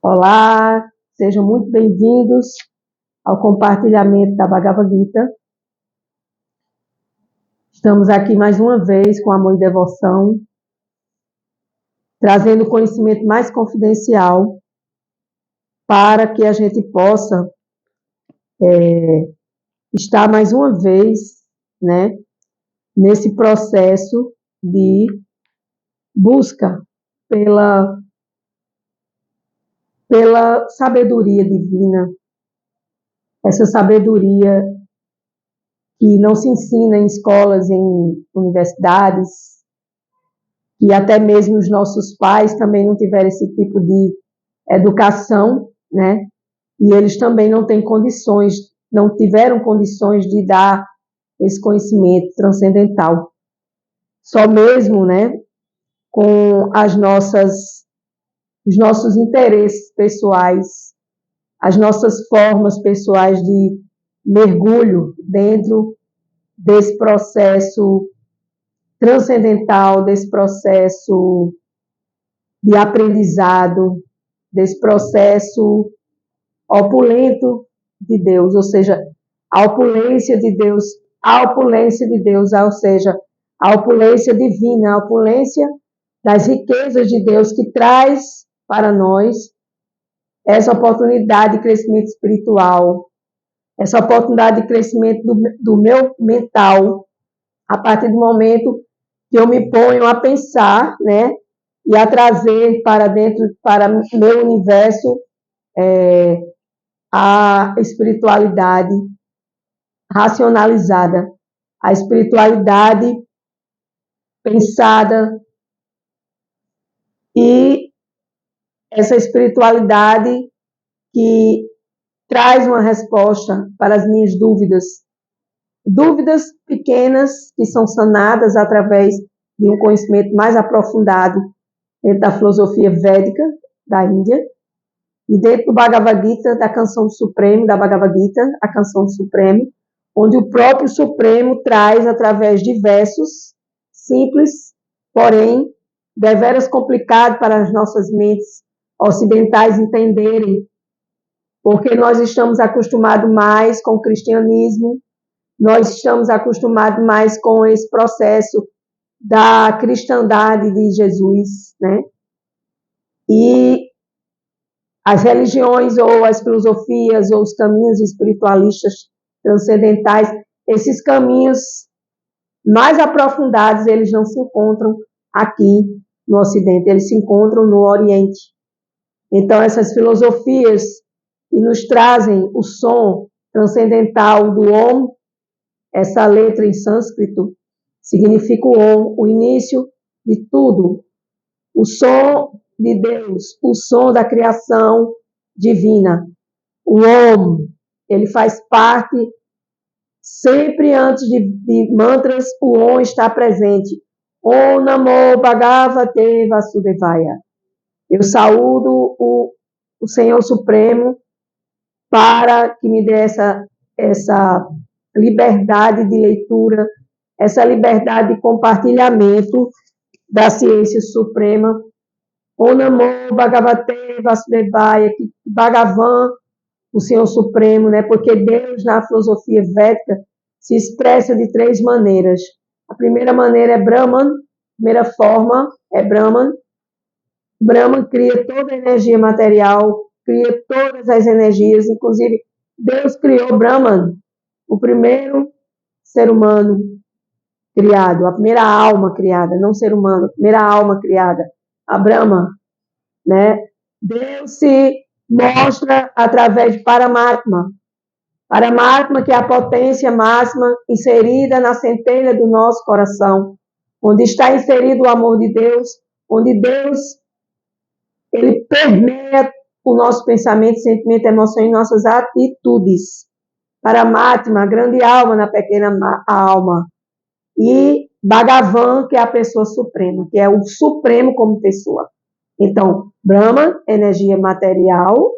Olá, sejam muito bem-vindos ao compartilhamento da Bhagavad Gita. Estamos aqui mais uma vez com amor e devoção, trazendo conhecimento mais confidencial para que a gente possa estar mais uma vez, nesse processo de busca pela sabedoria divina, essa sabedoria que não se ensina em escolas, em universidades, e até mesmo os nossos pais também não tiveram esse tipo de educação, E eles também não tiveram condições de dar esse conhecimento transcendental. Só mesmo, com os nossos interesses pessoais, as nossas formas pessoais de mergulho dentro desse processo transcendental, desse processo de aprendizado, desse processo opulento de Deus, ou seja, a opulência de Deus, ou seja, a opulência divina, a opulência das riquezas de Deus que traz para nós essa oportunidade de crescimento espiritual, essa oportunidade de crescimento do meu mental, a partir do momento que eu me ponho a pensar, e a trazer para dentro, para meu universo, a espiritualidade racionalizada, a espiritualidade pensada, e essa espiritualidade que traz uma resposta para as minhas dúvidas pequenas que são sanadas através de um conhecimento mais aprofundado dentro da filosofia védica da Índia, e dentro do Bhagavad Gita, da Canção do Supremo, da Bhagavad Gita, a Canção do Supremo, onde o próprio Supremo traz, através de versos simples, porém, deveras complicado para as nossas mentes ocidentais entenderem, porque nós estamos acostumados mais com o cristianismo, nós estamos acostumados mais com esse processo da cristandade de Jesus, E as religiões, ou as filosofias, ou os caminhos espiritualistas transcendentais, esses caminhos mais aprofundados, eles não se encontram aqui no Ocidente, eles se encontram no Oriente. Então, essas filosofias que nos trazem o som transcendental do Om, essa letra em sânscrito, significa o Om, o início de tudo, o som de Deus, o som da criação divina. O Om, ele faz parte, sempre antes de mantras, o Om está presente. Om Namo Bhagavate Vasudevaya. Eu saúdo o Senhor Supremo para que me dê essa liberdade de leitura, essa liberdade de compartilhamento da ciência suprema. Om Namo Bhagavate Vasudevaya, Bhagavan, o Senhor Supremo, porque Deus, na filosofia védica, se expressa de 3 maneiras. A primeira maneira é Brahman, a primeira forma é Brahman. Brahman cria toda a energia material, cria todas as energias, inclusive Deus criou Brahman, o primeiro ser humano criado, a primeira alma criada, não ser humano, a primeira alma criada, a Brahma, Deus se mostra através de Paramatma. Paramatma, que é a potência máxima inserida na centelha do nosso coração, onde está inserido o amor de Deus, onde Deus, ele permeia o nosso pensamento, sentimento, emoção e nossas atitudes. Paramatma, a grande alma na pequena alma. E Bhagavan, que é a pessoa suprema, que é o supremo como pessoa. Então, Brahma, energia material,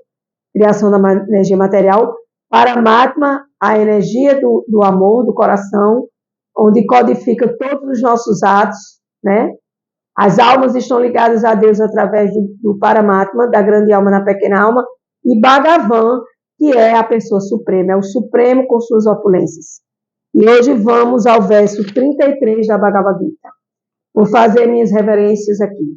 criação da energia material. Paramatma, a energia do amor, do coração, onde codifica todos os nossos atos, As almas estão ligadas a Deus através do Paramatma, da grande alma na pequena alma, e Bhagavan, que é a pessoa suprema, é o supremo com suas opulências. E hoje vamos ao verso 33 da Bhagavad Gita. Vou fazer minhas reverências aqui.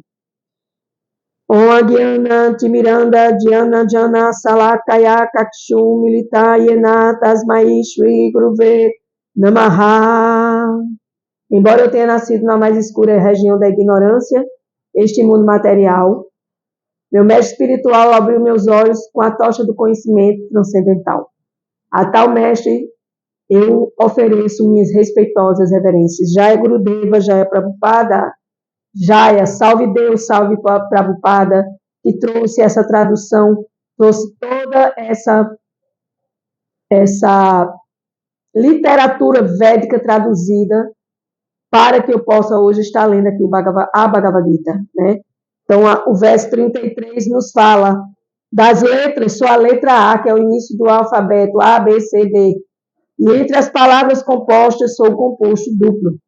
Om Agyana Timiranda Dhyana Jana Salakaya Kakshu Milita Yena Tasmai Shri Guruve Namaha. Embora eu tenha nascido na mais escura região da ignorância, este mundo material, meu mestre espiritual abriu meus olhos com a tocha do conhecimento transcendental. A tal mestre eu ofereço minhas respeitosas reverências. Jaya Gurudeva, Jaya Prabhupada, Jaya, salve Deus, salve Prabhupada, que trouxe essa tradução, trouxe toda essa literatura védica traduzida para que eu possa hoje estar lendo aqui a Bhagavad Gita, né? Então, o verso 33 nos fala das letras, só a letra A, que é o início do alfabeto, A, B, C, D. E entre as palavras compostas, sou o composto duplo.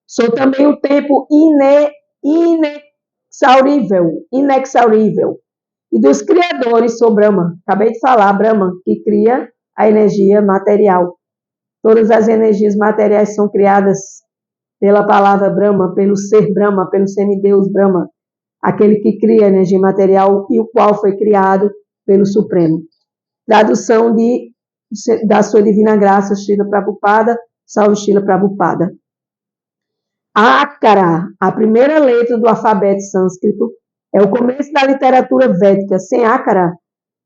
Sou também o tempo inexaurível. E dos criadores, sou Brahma. Acabei de falar, Brahma, que cria a energia material. Todas as energias materiais são criadas pela palavra Brahma, pelo ser Brahma, pelo semideus Brahma, aquele que cria a energia material e o qual foi criado pelo Supremo. Tradução da sua divina graça, Srila Prabhupada, salve Srila Prabhupada. Akara, a primeira letra do alfabeto sânscrito, é o começo da literatura védica. Sem Akara,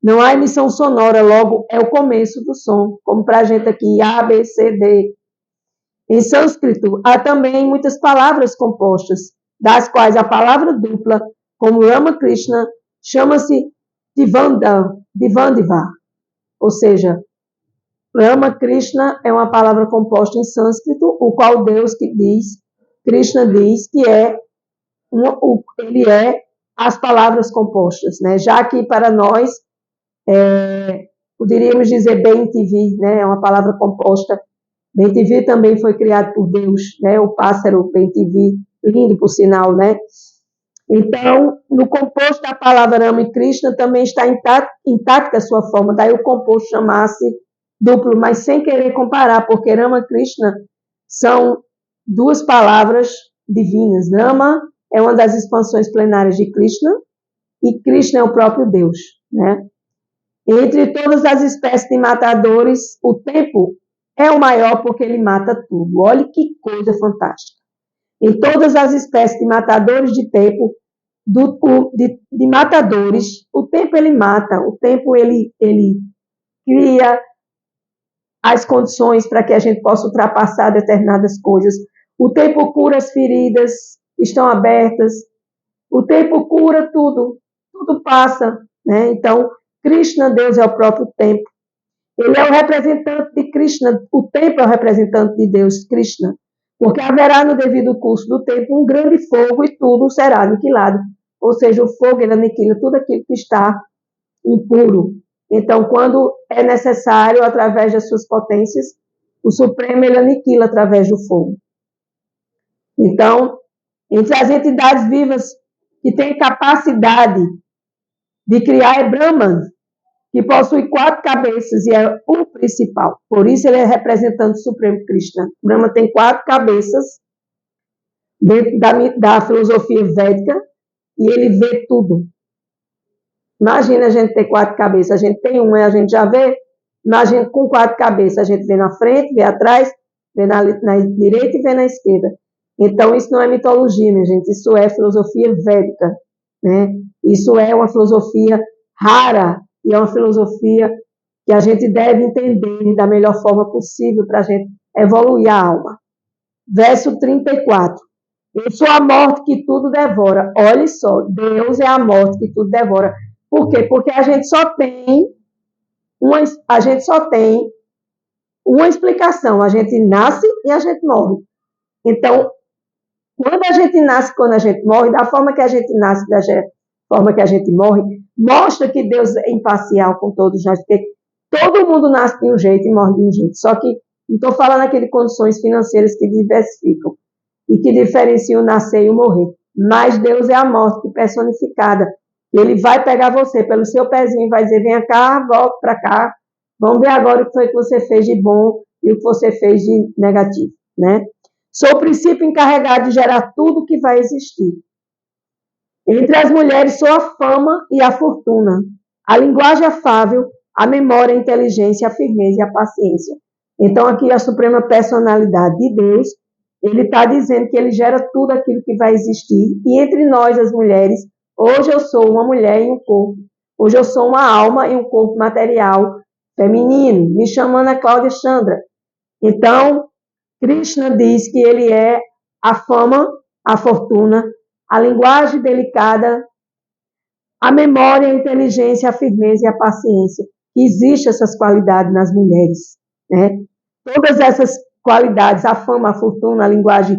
não há emissão sonora, logo é o começo do som, como para a gente aqui, A, B, C, D. Em sânscrito, há também muitas palavras compostas, das quais a palavra dupla, como Ramakrishna, chama-se Divandiva. Ou seja, Ramakrishna é uma palavra composta em sânscrito, o qual Krishna diz que ele é as palavras compostas, né? Já que para nós, poderíamos dizer Bem-TV, né? É uma palavra composta. Bem-TV também foi criado por Deus, né? O pássaro Bem-TV, lindo por sinal, né? Então, no composto da palavra Rama e Krishna também está intacta a sua forma, daí o composto chamasse duplo, mas sem querer comparar, porque Rama e Krishna são duas palavras divinas. Rama é uma das expansões plenárias de Krishna e Krishna é o próprio Deus, né? Entre todas as espécies de matadores, o tempo é o maior porque ele mata tudo. Olha que coisa fantástica. Em todas as espécies de matadores de tempo, de matadores, o tempo ele mata, o tempo ele cria as condições para que a gente possa ultrapassar determinadas coisas. O tempo cura as feridas, estão abertas. O tempo cura tudo, tudo passa, né? Então, Krishna, Deus, é o próprio tempo. Ele é o representante de Krishna, o tempo é o representante de Deus, Krishna, porque haverá no devido curso do tempo um grande fogo e tudo será aniquilado. Ou seja, o fogo ele aniquila tudo aquilo que está impuro. Então, quando é necessário, através das suas potências, o Supremo ele aniquila através do fogo. Então, entre as entidades vivas que têm capacidade de criar é Brahman, que possui 4 cabeças e é o principal. Por isso ele é representante do Supremo Krishna. Brahma tem 4 cabeças dentro da filosofia védica e ele vê tudo. Imagina a gente ter 4 cabeças. A gente tem uma e a gente já vê. Imagina com 4 cabeças. A gente vê na frente, vê atrás, vê na direita e vê na esquerda. Então isso não é mitologia, minha gente. Isso é filosofia védica, né? Isso é uma filosofia rara. E é uma filosofia que a gente deve entender da melhor forma possível para a gente evoluir a alma. Verso 34. Eu sou a morte que tudo devora. Olha só, Deus é a morte que tudo devora. Por quê? Porque a gente só tem uma explicação. A gente nasce e a gente morre. Então, quando a gente nasce, quando a gente morre, da forma que a gente nasce, da forma que a gente morre, mostra que Deus é imparcial com todos nós, porque todo mundo nasce de um jeito e morre de um jeito. Só que não estou falando aqui de condições financeiras que diversificam e que diferenciam o nascer e o morrer. mas Deus é a morte personificada. Ele vai pegar você pelo seu pezinho e vai dizer, vem cá, volta para cá, vamos ver agora o que foi que você fez de bom e o que você fez de negativo, né? Sou o princípio encarregado de gerar tudo que vai existir. Entre as mulheres sou a fama e a fortuna, a linguagem afável, a memória, a inteligência, a firmeza e a paciência. Então aqui a suprema personalidade de Deus, ele está dizendo que ele gera tudo aquilo que vai existir. E entre nós, as mulheres, hoje eu sou uma mulher em um corpo, hoje eu sou uma alma em um corpo material feminino, me chamando a Cláudia Chandra. Então, Krishna diz que ele é a fama, a fortuna, a linguagem delicada, a memória, a inteligência, a firmeza e a paciência. Existem essas qualidades nas mulheres, né? Todas essas qualidades, a fama, a fortuna, a linguagem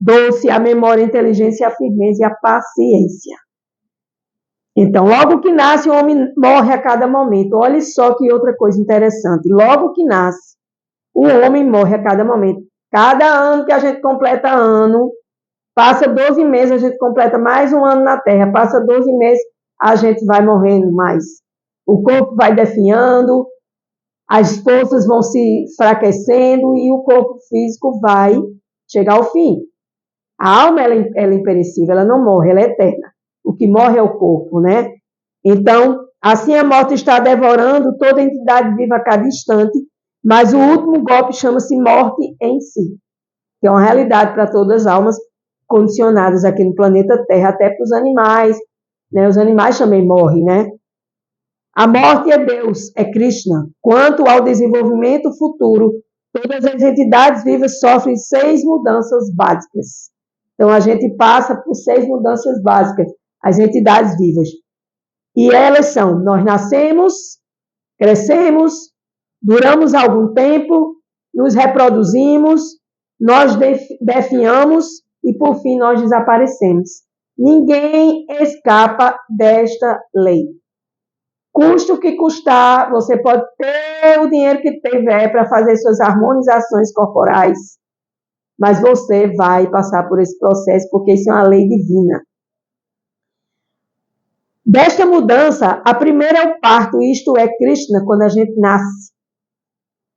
doce, a memória, a inteligência, a firmeza e a paciência. Então, logo que nasce, o homem morre a cada momento. Olha só que outra coisa interessante. Logo que nasce, o homem morre a cada momento. Cada ano que a gente completa ano, passa 12 meses, a gente completa mais um ano na Terra. Passa 12 meses, a gente vai morrendo mais. O corpo vai definhando, as forças vão se enfraquecendo e o corpo físico vai chegar ao fim. A alma, ela é imperecível, ela não morre, ela é eterna. O que morre é o corpo, né? Então, assim a morte está devorando toda entidade viva a cada instante, mas o último golpe chama-se morte em si, que é uma realidade para todas as almas condicionadas aqui no planeta Terra, até para os animais, né? Os animais também morrem, né? A morte é Deus, é Krishna. Quanto ao desenvolvimento futuro, todas as entidades vivas sofrem 6 mudanças básicas. Então, a gente passa por 6 mudanças básicas, as entidades vivas. E elas são, nós nascemos, crescemos, duramos algum tempo, nos reproduzimos, nós definhamos e, por fim, nós desaparecemos. Ninguém escapa desta lei. Custa o que custar, você pode ter o dinheiro que tiver para fazer suas harmonizações corporais, mas você vai passar por esse processo, porque isso é uma lei divina. Desta mudança, a primeira é o parto, isto é Krishna, quando a gente nasce.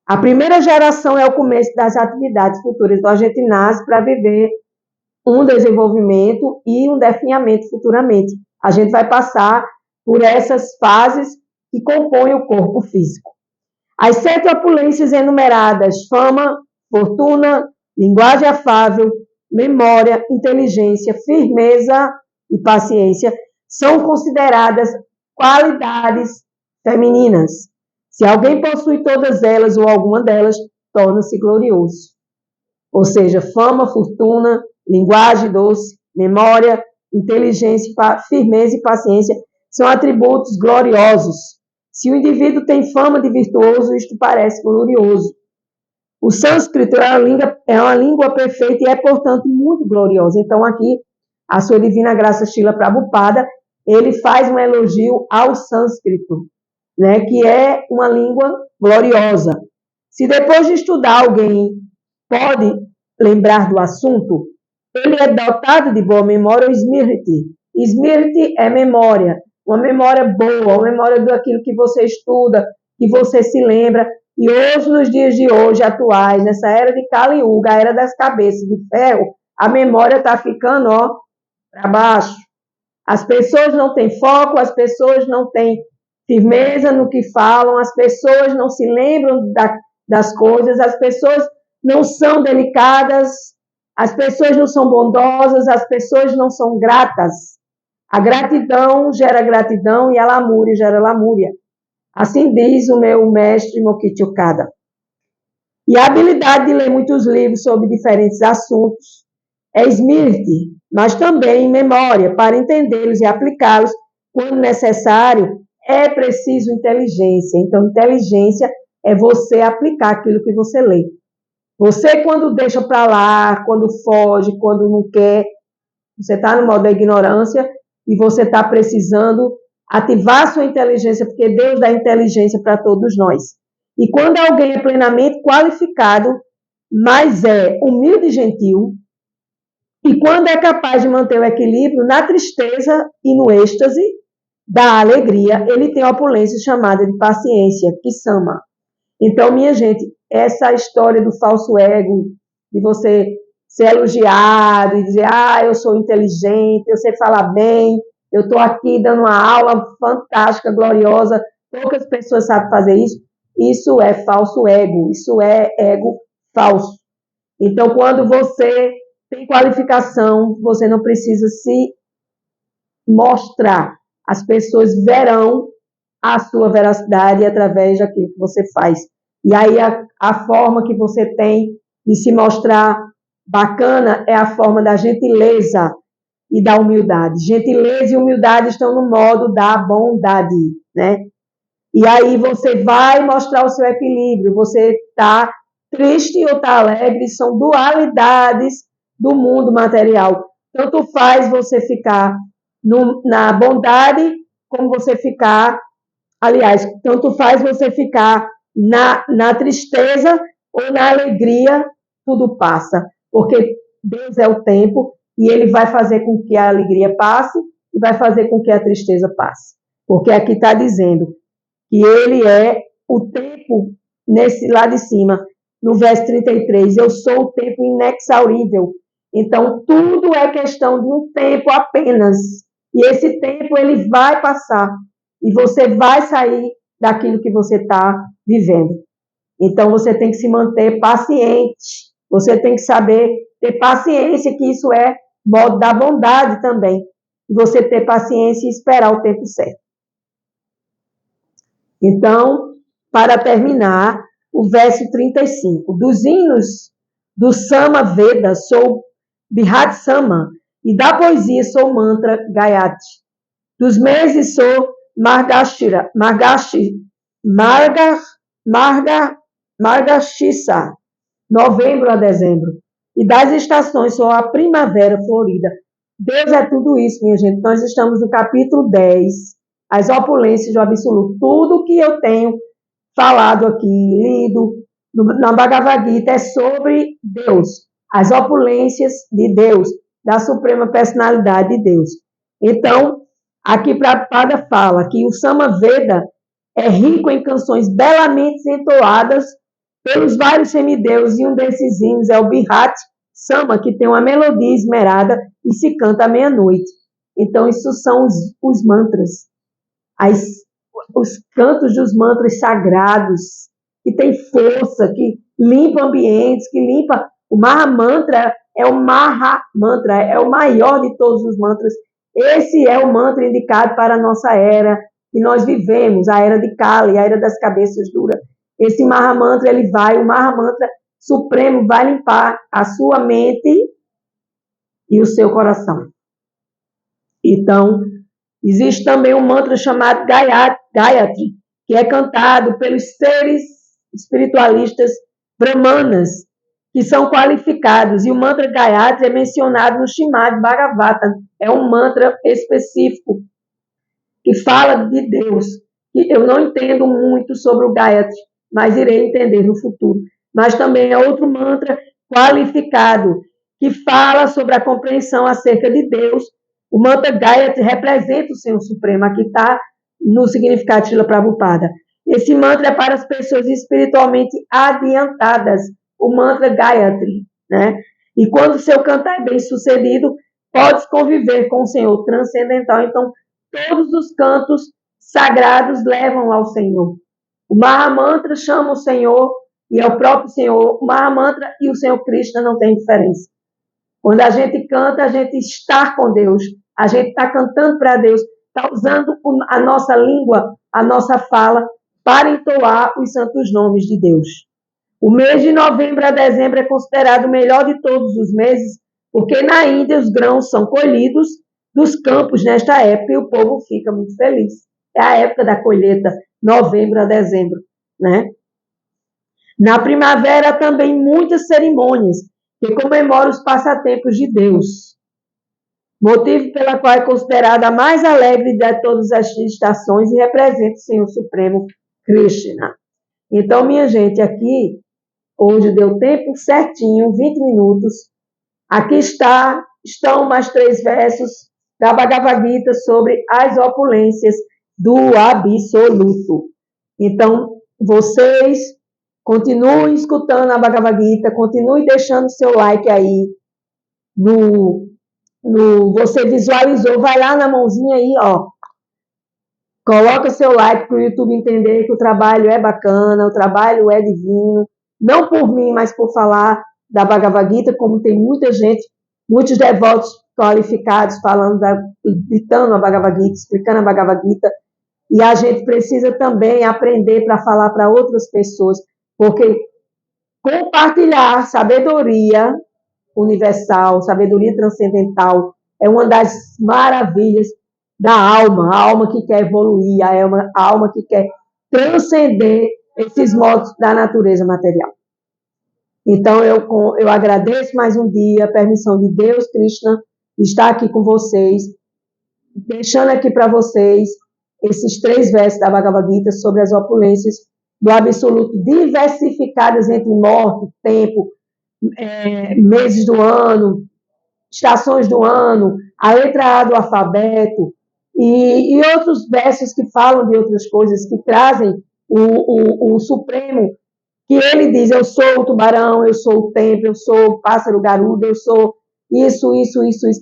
A primeira geração é o começo das atividades futuras, então a gente nasce para viver um desenvolvimento e um definhamento futuramente. A gente vai passar por essas fases que compõem o corpo físico. As 7 opulências enumeradas, fama, fortuna, linguagem afável, memória, inteligência, firmeza e paciência, são consideradas qualidades femininas. Se alguém possui todas elas ou alguma delas, torna-se glorioso. Ou seja, fama, fortuna, linguagem doce, memória, inteligência, firmeza e paciência são atributos gloriosos. Se o indivíduo tem fama de virtuoso, isto parece glorioso. O sânscrito é uma língua perfeita e é, portanto, muito gloriosa. Então, aqui, a sua Divina Graça Srila Prabhupada, ele faz um elogio ao sânscrito, né, que é uma língua gloriosa. Se depois de estudar alguém pode lembrar do assunto, ele é dotado de boa memória, ou Smriti. Smriti é memória, uma memória boa, uma memória daquilo que você estuda, que você se lembra. E hoje, nos dias de hoje, atuais, nessa era de Kali Yuga, a era das cabeças de ferro, a memória está ficando, para baixo. As pessoas não têm foco, as pessoas não têm firmeza no que falam, as pessoas não se lembram das coisas, as pessoas não são delicadas, as pessoas não são bondosas, as pessoas não são gratas. A gratidão gera gratidão e a lamúria gera lamúria. Assim diz o meu mestre Mokichi Okada. E a habilidade de ler muitos livros sobre diferentes assuntos é Smriti, mas também memória, para entendê-los e aplicá-los quando necessário, é preciso inteligência. Então, inteligência é você aplicar aquilo que você lê. Você, quando deixa para lá, quando foge, quando não quer, você está no modo da ignorância e você está precisando ativar sua inteligência, porque Deus dá inteligência para todos nós. E quando alguém é plenamente qualificado, mas é humilde e gentil, E quando é capaz de manter o equilíbrio na tristeza e no êxtase da alegria, ele tem a opulência chamada de paciência, que sama. Então, minha gente, essa história do falso ego, de você ser elogiado e dizer, eu sou inteligente, eu sei falar bem, eu estou aqui dando uma aula fantástica, gloriosa, poucas pessoas sabem fazer isso. Isso é falso ego, isso é ego falso. Então, quando você tem qualificação, você não precisa se mostrar. As pessoas verão a sua veracidade através daquilo que você faz. E aí a forma que você tem de se mostrar bacana é a forma da gentileza e da humildade. Gentileza e humildade estão no modo da bondade, né? E aí você vai mostrar o seu equilíbrio. Você está triste ou está alegre, são dualidades do mundo material. Tanto faz você ficar na bondade, como você ficar, aliás, tanto faz você ficar na tristeza ou na alegria, tudo passa. Porque Deus é o tempo e Ele vai fazer com que a alegria passe e vai fazer com que a tristeza passe. Porque aqui está dizendo que Ele é o tempo, nesse lá de cima, no verso 33, eu sou o tempo inexaurível. Então, tudo é questão de um tempo apenas. E esse tempo, ele vai passar. E você vai sair daquilo que você está vivendo. Então, você tem que se manter paciente. Você tem que saber ter paciência, que isso é modo da bondade também. E você ter paciência e esperar o tempo certo. Então, para terminar, o verso 35. Dos hinos do Sama Veda, sou Brihat Sama, e da poesia sou Mantra Gayatri. Dos meses sou Margashira, Margashisa, novembro a dezembro. E das estações sou a primavera florida. Deus é tudo isso, minha gente. Nós estamos no capítulo 10, as opulências do absoluto. Tudo que eu tenho falado aqui, lido na Bhagavad Gita é sobre Deus, as opulências de Deus, da suprema personalidade de Deus. Então, aqui Prabhupada fala que o Samaveda é rico em canções belamente entoadas pelos vários semideuses, e um desses hinos é o Brihat Sama, que tem uma melodia esmerada e se canta à meia-noite. Então, isso são os mantras, os cantos dos mantras sagrados, que tem força, que limpa ambientes, que limpa. O Mahamantra é o Mahamantra, é o maior de todos os mantras. Esse é o mantra indicado para a nossa era que nós vivemos, a era de Kali, a era das cabeças duras. Esse Mahamantra, o Mahamantra Supremo vai limpar a sua mente e o seu coração. Então, existe também um mantra chamado Gayatri, que é cantado pelos seres espiritualistas brahmanas, que são qualificados. E o mantra Gayatri é mencionado no Srimad Bhagavatam. É um mantra específico que fala de Deus. E eu não entendo muito sobre o Gayatri, mas irei entender no futuro. Mas também é outro mantra qualificado, que fala sobre a compreensão acerca de Deus. O mantra Gayatri representa o Senhor Supremo. Aqui está no significado de Srila Prabhupada. Esse mantra é para as pessoas espiritualmente adiantadas. O mantra Gayatri, né? E quando o seu cantar é bem sucedido, podes conviver com o Senhor transcendental. Então, todos os cantos sagrados levam ao Senhor. O Mahamantra chama o Senhor e é o próprio Senhor. O Mahamantra e o Senhor Krishna não tem diferença. Quando a gente canta, a gente está com Deus. A gente está cantando para Deus, está usando a nossa língua, a nossa fala, para entoar os santos nomes de Deus. O mês de novembro a dezembro é considerado o melhor de todos os meses, porque na Índia os grãos são colhidos dos campos nesta época e o povo fica muito feliz. É a época da colheita, novembro a dezembro, né? Na primavera também muitas cerimônias que comemoram os passatempos de Deus, motivo pela qual é considerada a mais alegre de todas as estações e representa o Senhor Supremo Krishna. Então, minha gente, aqui, hoje deu tempo certinho, 20 minutos. Aqui está estão mais 3 versos da Bhagavad Gita sobre as opulências do absoluto. Então, vocês continuem escutando a Bhagavad Gita, continue deixando seu like aí você visualizou, vai lá na mãozinha aí, ó. Coloca seu like para o YouTube entender que o trabalho é bacana, o trabalho é divino, não por mim, mas por falar da Bhagavad Gita, como tem muita gente, muitos devotos qualificados falando, gritando a Bhagavad Gita, explicando a Bhagavad Gita, e a gente precisa também aprender para falar para outras pessoas, porque compartilhar sabedoria universal, sabedoria transcendental, é uma das maravilhas da alma, a alma que quer evoluir, a alma que quer transcender esses modos da natureza material. Então, eu agradeço mais um dia a permissão de Deus, Krishna, de estar aqui com vocês, deixando aqui para vocês esses 3 versos da Bhagavad Gita sobre as opulências do absoluto, diversificadas entre morte, tempo, meses do ano, estações do ano, a letra A do alfabeto, e outros versos que falam de outras coisas, que trazem o Supremo, que ele diz, eu sou o tubarão, eu sou o templo, eu sou o pássaro garuda, eu sou isso,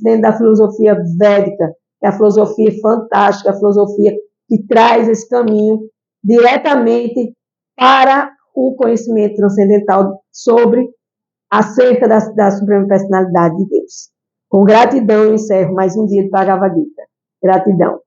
dentro da filosofia védica, que é a filosofia fantástica, a filosofia que traz esse caminho diretamente para o conhecimento transcendental acerca da Suprema Personalidade de Deus. Com gratidão, eu encerro mais um dia de Bhagavad Gita. Gratidão.